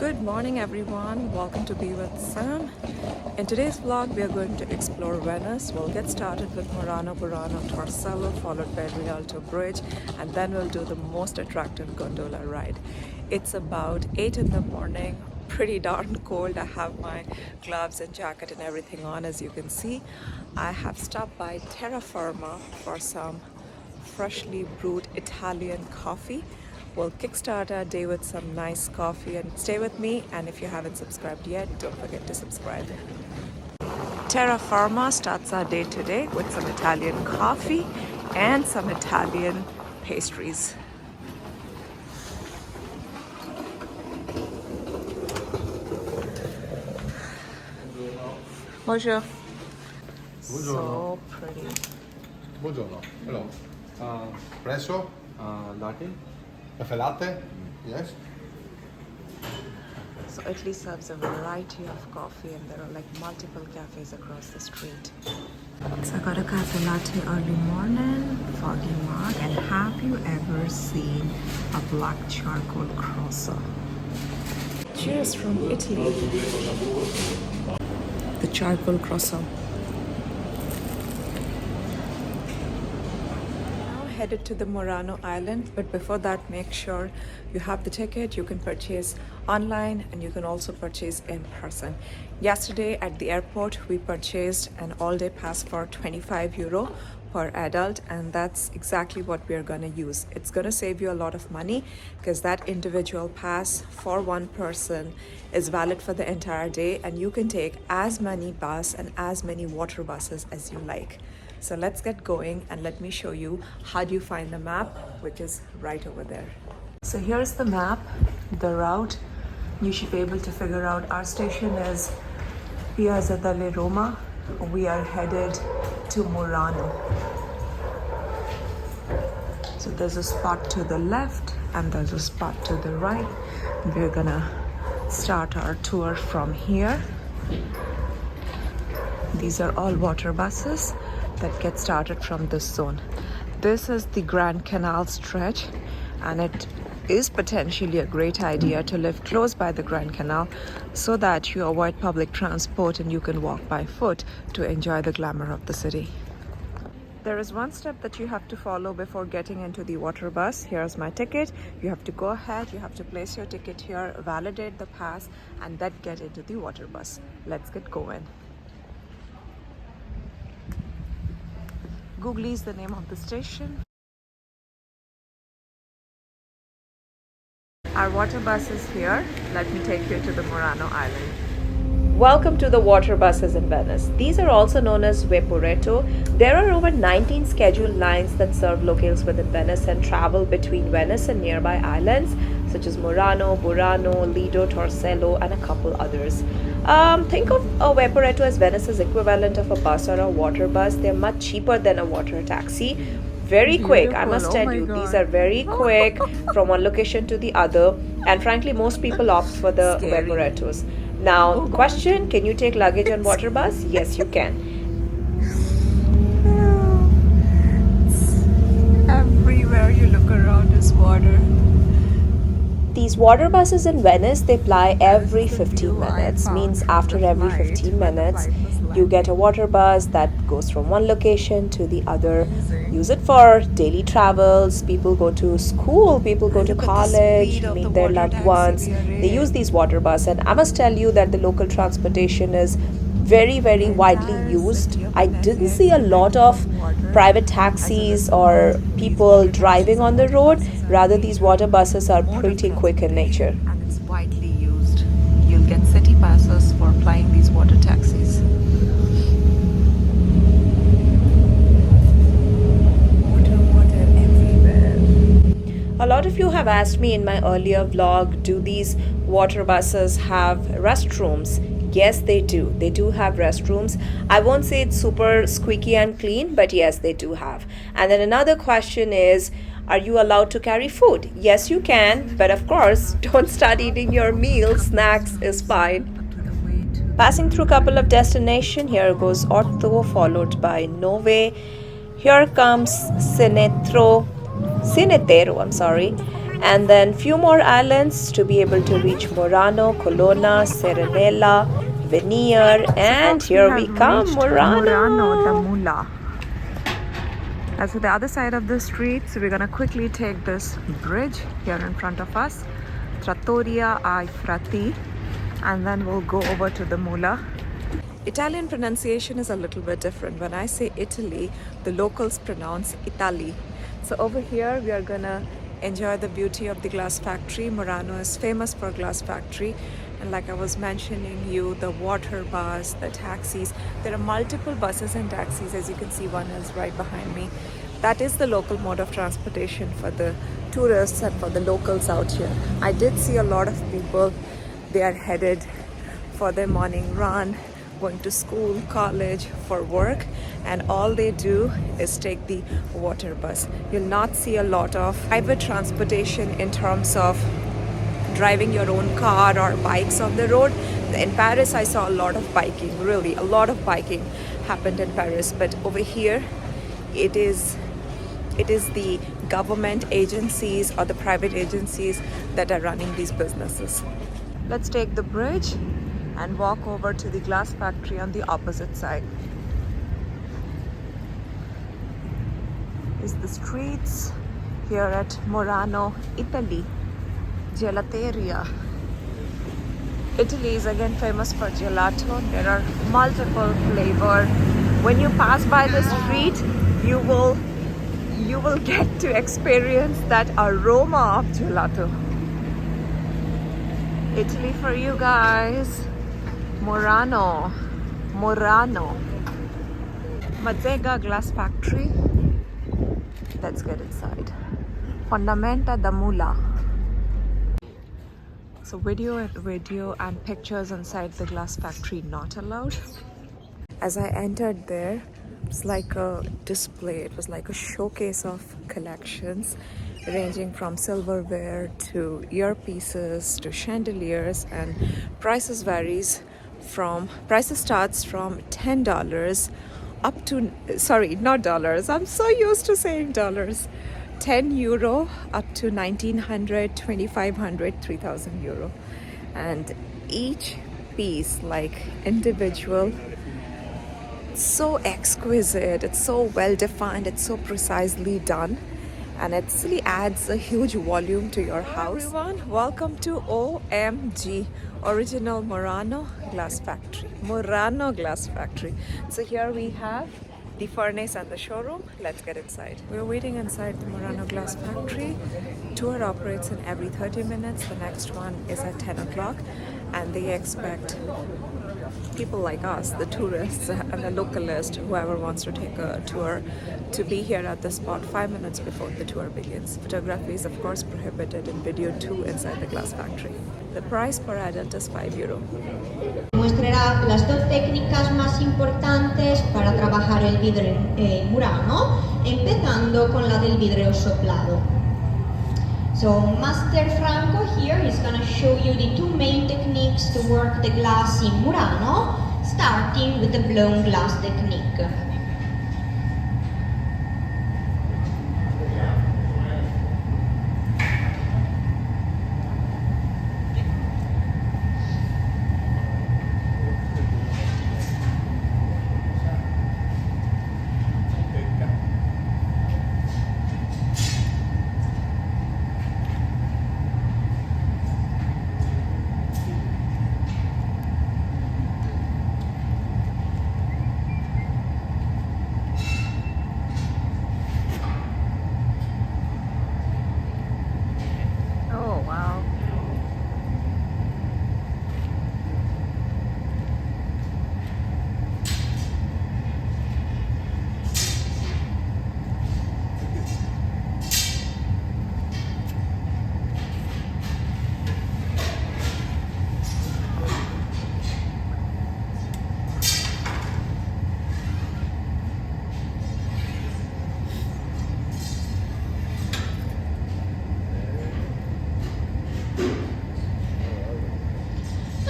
Good morning everyone, welcome to Be With Sam. In today's vlog we are going to explore Venice. We'll get started with Murano, Burano, Torcello, followed by Rialto Bridge, and then we'll do the most attractive gondola ride. It's about 8 in the morning, pretty darn cold. I have my gloves and jacket and everything on. As you can see, I have stopped by Terra Firma for some freshly brewed Italian coffee. We'll kickstart our day with some nice coffee and stay with me. And if you haven't subscribed yet, don't forget to subscribe. Terra Firma starts our day today with some Italian coffee and some Italian pastries. Bonjour. So pretty. Buongiorno. Hello. Espresso? Latte? Caffè latte? Yes. So Italy serves a variety of coffee and there are like multiple cafes across the street. So I got a cafe latte early morning, foggy mug, and have you ever seen a black charcoal croissant? Cheers from Italy. The charcoal croissant. Headed to the Murano island, but before that make sure you have the ticket. You can purchase online and you can also purchase in person. Yesterday at the airport we purchased an all-day pass for €25 per adult, and that's exactly what we are going to use. It's going to save you a lot of money because that individual pass for one person is valid for the entire day, and you can take as many bus and as many water buses as you like. So let's get going and let me show you how do you find the map, which is right over there. So here's the map, the route. You should be able to figure out our station is Piazza delle Roma. We are headed to Murano. So there's a spot to the left and there's a spot to the right. We're gonna start our tour from here. These are all water buses that get started from this zone. This is the Grand Canal stretch, and it is potentially a great idea to live close by the Grand Canal so that you avoid public transport and you can walk by foot to enjoy the glamour of the city. There is one step that you have to follow before getting into the water bus. Here's my ticket. You have to go ahead, you have to place your ticket here, validate the pass, and then get into the water bus. Let's get going. Googly is the name of the station. Our water bus is here. Let me take you to the Murano island. Welcome to the water buses in Venice. These are also known as Vaporetto. There are over 19 scheduled lines that serve locales within Venice and travel between Venice and nearby islands such as Murano, Burano, Lido, Torcello, and a couple others. Think of a Vaporetto as Venice's equivalent of a bus or a water bus. They're much cheaper than a water taxi. Very quick, I must tell you, these are very quick from one location to the other, and frankly most people opt for the Vaporettos. Now, question, can you take luggage on water bus? Yes, you can. Everywhere you look around is water. These water buses in Venice, they ply every 15 minutes. Means after every 15 minutes, you get a water bus that goes from one location to the other. Use it for daily travels. People go to school, people go to college, meet their loved ones. They use these water buses, and I must tell you that the local transportation is very, very widely used. I didn't see a lot of private taxis or people driving on the road. Rather, these water buses are pretty quick in nature. And it's widely used. You'll get city passes for flying these water taxis. Water everywhere. A lot of you have asked me in my earlier vlog, do these water buses have restrooms? Yes, they do. They do have restrooms. I won't say it's super squeaky and clean, but yes, they do have. And then another question is, are you allowed to carry food? Yes, you can, but of course, don't start eating your meal. Snacks is fine. Passing through a couple of destinations, here goes Orto, followed by Nove. Here comes Sinetero, and then few more islands to be able to reach Murano, Colonna, Serenella, Venice, and here we come, Murano. the Mula. And so the other side of the street, so we're gonna quickly take this bridge here in front of us, Trattoria ai Frati, and then we'll go over to the Mula. Italian pronunciation is a little bit different. When I say Italy, the locals pronounce Italy. So over here we are gonna enjoy the beauty of the glass factory. Murano is famous for glass factory, and like I was mentioning you, the water bus, the taxis, there are multiple buses and taxis. As you can see, one is right behind me. That is the local mode of transportation for the tourists and for the locals out here. I did see a lot of people, they are headed for their morning run, going to school, college, for work, and all they do is take the water bus. You'll not see a lot of private transportation in terms of driving your own car or bikes on the road. In Paris, I saw a lot of biking, really, a lot of biking happened in Paris, but over here, it is the government agencies or the private agencies that are running these businesses. Let's take the bridge and walk over to the glass factory on the opposite side. Is the streets here at Murano, Italy, gelateria. Italy is again famous for gelato. There are multiple flavors. When you pass by the street, you will get to experience that aroma of gelato. Italy for you guys. Murano. Mazzega glass factory. Let's get inside. Fondamenta da Mula. So video and pictures inside the glass factory not allowed. As I entered there, it's like a display. It was like a showcase of collections ranging from silverware to earpieces to chandeliers, and prices starts from $10 up to, sorry, not dollars, I'm so used to saying dollars, €10 up to 1,900, 2,500, 3,000 euro. And each piece, like individual, so exquisite, it's so well defined, it's so precisely done, and it really adds a huge volume to your house. Hello everyone, welcome to OMG, Original Murano Glass Factory. Murano Glass Factory. So here we have the furnace and the showroom. Let's get inside. We're waiting inside the Murano Glass Factory. Tour operates in every 30 minutes. The next one is at 10 o'clock, and they expect people like us, the tourists and the localist, whoever wants to take a tour, to be here at the spot 5 minutes before the tour begins. Photography is of course prohibited in video too inside the glass factory. The price per adult is €5. Mostrará las dos técnicas más importantes para trabajar el vidrio en Murano, empezando con la del vidrio soplado. So Master Franco here is going to show you the two main techniques to work the glass in Murano, starting with the blown glass technique.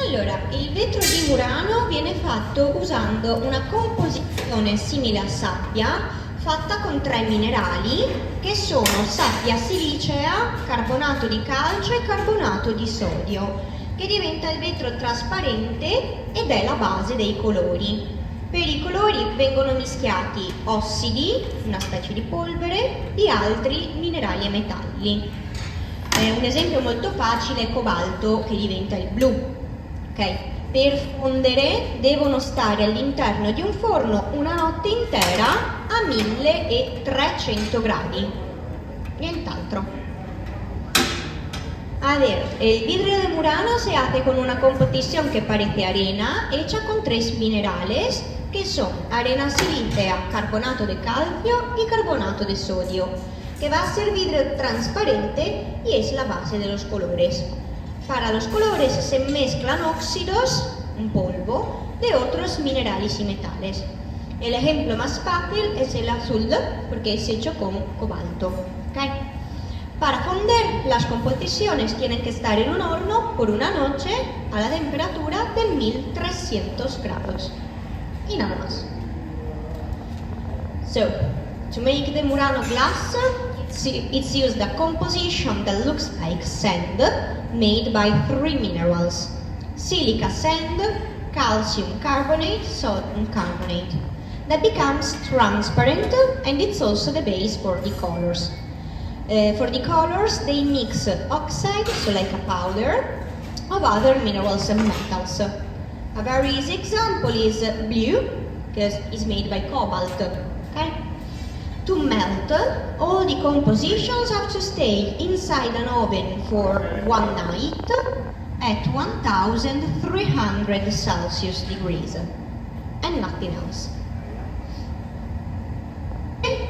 Allora, il vetro di Murano viene fatto usando una composizione simile a sabbia, fatta con 3 minerali che sono sabbia silicea, carbonato di calcio e carbonato di sodio, che diventa il vetro trasparente ed è la base dei colori. Per i colori vengono mischiati ossidi, una specie di polvere, e altri minerali e metalli. Un esempio molto facile è cobalto, che diventa il blu. Okay? Per fondere devono stare all'interno di un forno una notte intera a 1300 gradi, nient'altro. A ver, el vidrio de Murano se hace con una composición que parece arena, hecha con 3 minerales, que son arena silícea, carbonato de calcio y carbonato de sodio, que va a ser vidrio transparente y es la base de los colores. Para los colores se mezclan óxidos, un polvo, de otros minerales y metales. El ejemplo más fácil es el azul, porque es hecho con cobalto. ¿Okay? Para fonder, las composiciones tienen que estar en un horno por una noche a la temperatura de 1300 grados. Y nada más. So, to make the Murano glass, it's used a composition that looks like sand, made by 3 minerals: silica sand, calcium carbonate, sodium carbonate. That becomes transparent, and it's also the base for the colors. For the colors, they mix oxide, so like a powder, of other minerals and metals. A very easy example is blue, because it's made by cobalt. Okay? To melt, all the compositions have to stay inside an oven for 1 night at 1300 Celsius degrees, and nothing else.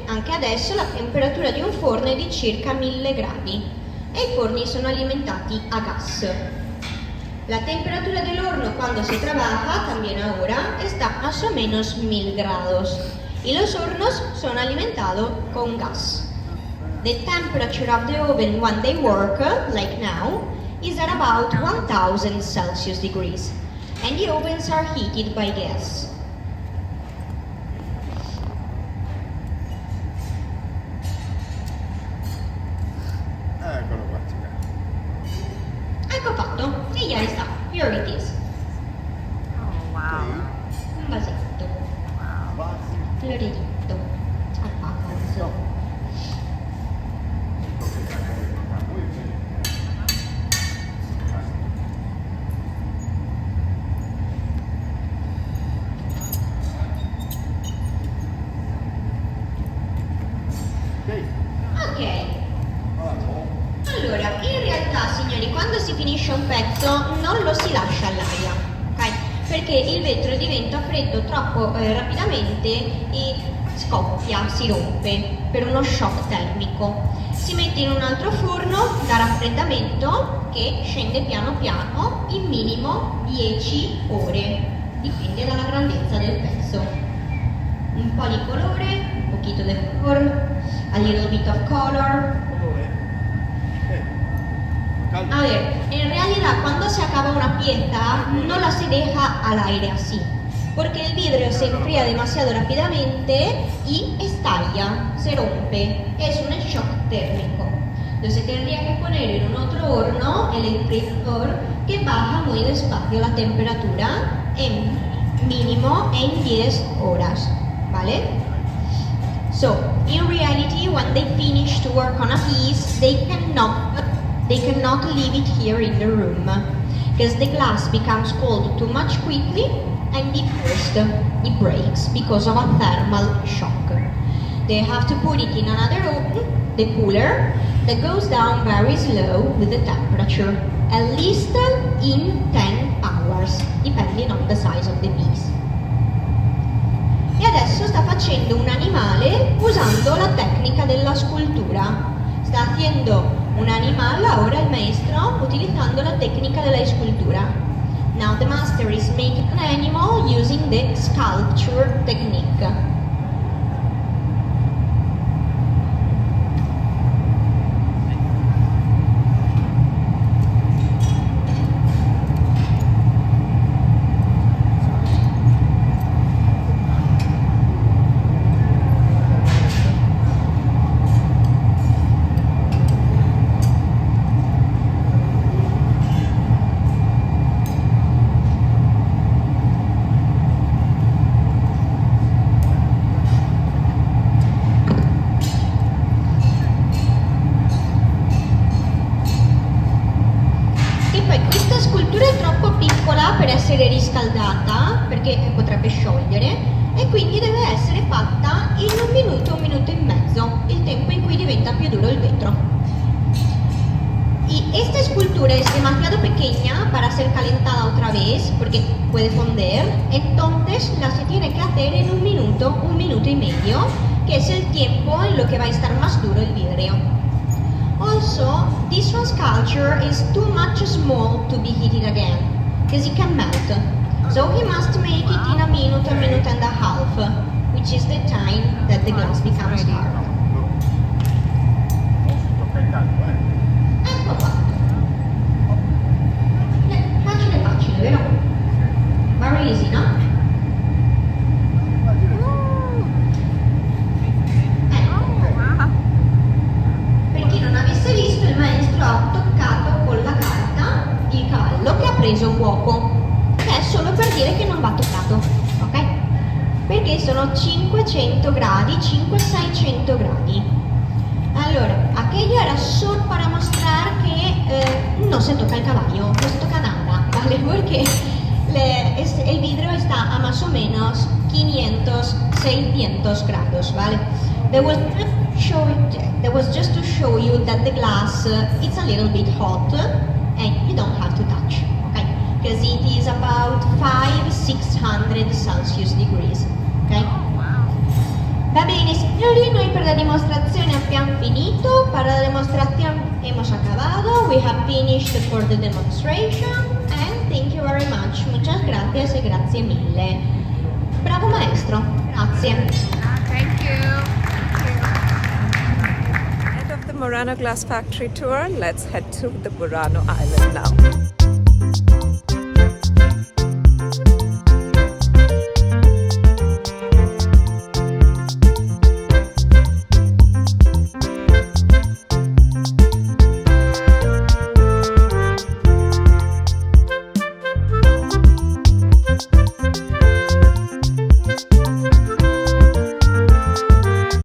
Anche adesso la temperatura di un forno è di circa 1000 gradi e i forni sono alimentati a gas. La temperatura del horno cuando se trabaja, también ahora, está más o menos 1000 grados y los hornos son alimentados con gas. The temperature of the oven when they work, like now, is at about 1000 Celsius degrees, and the ovens are heated by gas. Eccolo qua. Ecco fatto, e ya está, here it is. Oh, wow. Un vasetto, floridito, appacato. Ok, allora, in realtà signori, quando si finisce un pezzo non lo si lascia all'aria, ok? Perché il vetro diventa freddo troppo rapidamente e scoppia, si rompe per uno shock termico. Si mette in un altro forno da raffreddamento che scende piano piano in minimo 10 ore, dipende dalla grandezza del pezzo. Un po' di colore, un poquito de color, a little bit of color. A ver, en realidad cuando se acaba una pieza no la se deja al aire así, porque el vidrio se enfría demasiado rápidamente y estalla, se rompe, es un shock térmico. Entonces tendría que poner en un otro horno el enfriador que baja muy despacio la temperatura en mínimo en 10 horas, ¿vale? So, in reality, when they finish to work on a piece, they cannot leave it here in the room, because the glass becomes cold too much quickly and it breaks because of a thermal shock. They have to put it in another oven, the cooler, that goes down very slow with the temperature, at least in 10 hours, depending on the size of the piece. E adesso sta facendo un animale usando la tecnica della scultura. Sta haciendo un animal ahora el maestro utilizando la técnica de la escultura. Now the master is making an animal using the sculpture technique. scultura è troppo piccola per essere riscaldata perché potrebbe sciogliere e quindi deve essere fatta in 1 minuto e mezzo, il tempo in cui diventa più duro il vetro. Y esta escultura es demasiado pequeña para ser calentada otra vez porque puede fonder, entonces la se tiene que hacer en 1 minuto y medio, que es el tiempo en lo que va a estar más duro el vidrio. Also, this one sculpture is too much small to be heated again, because it can melt. So he must make it in 1 minute and a half, which is the time that the glass becomes hard. Tocca il caldo, Ecco fatto. Facile facile, vero? Very easy, no? Wow. Per chi non avesse visto, il maestro ha toccato con la carta il callo che ha preso fuoco, che è solo per dire che non va toccato, ok? Perché sono 500 gradi, 500-600 gradi. Allora, aquello era solo para mostrar que no se toca el caballo, no se toca nada, ¿vale? Porque el vidrio está a más o menos 500-600 grados, ¿vale? There was just to show you that the glass it's a little bit hot and you don't have to touch, okay? Because it is about 500-600 Celsius degrees, okay? Va bene signori, noi per la dimostrazione abbiamo finito, para la demostración hemos acabado, we have finished for the demonstration and thank you very much, muchas gracias e grazie mille. Bravo maestro, grazie. Thank you. End of the Murano glass factory tour. Let's head to the Murano Island now.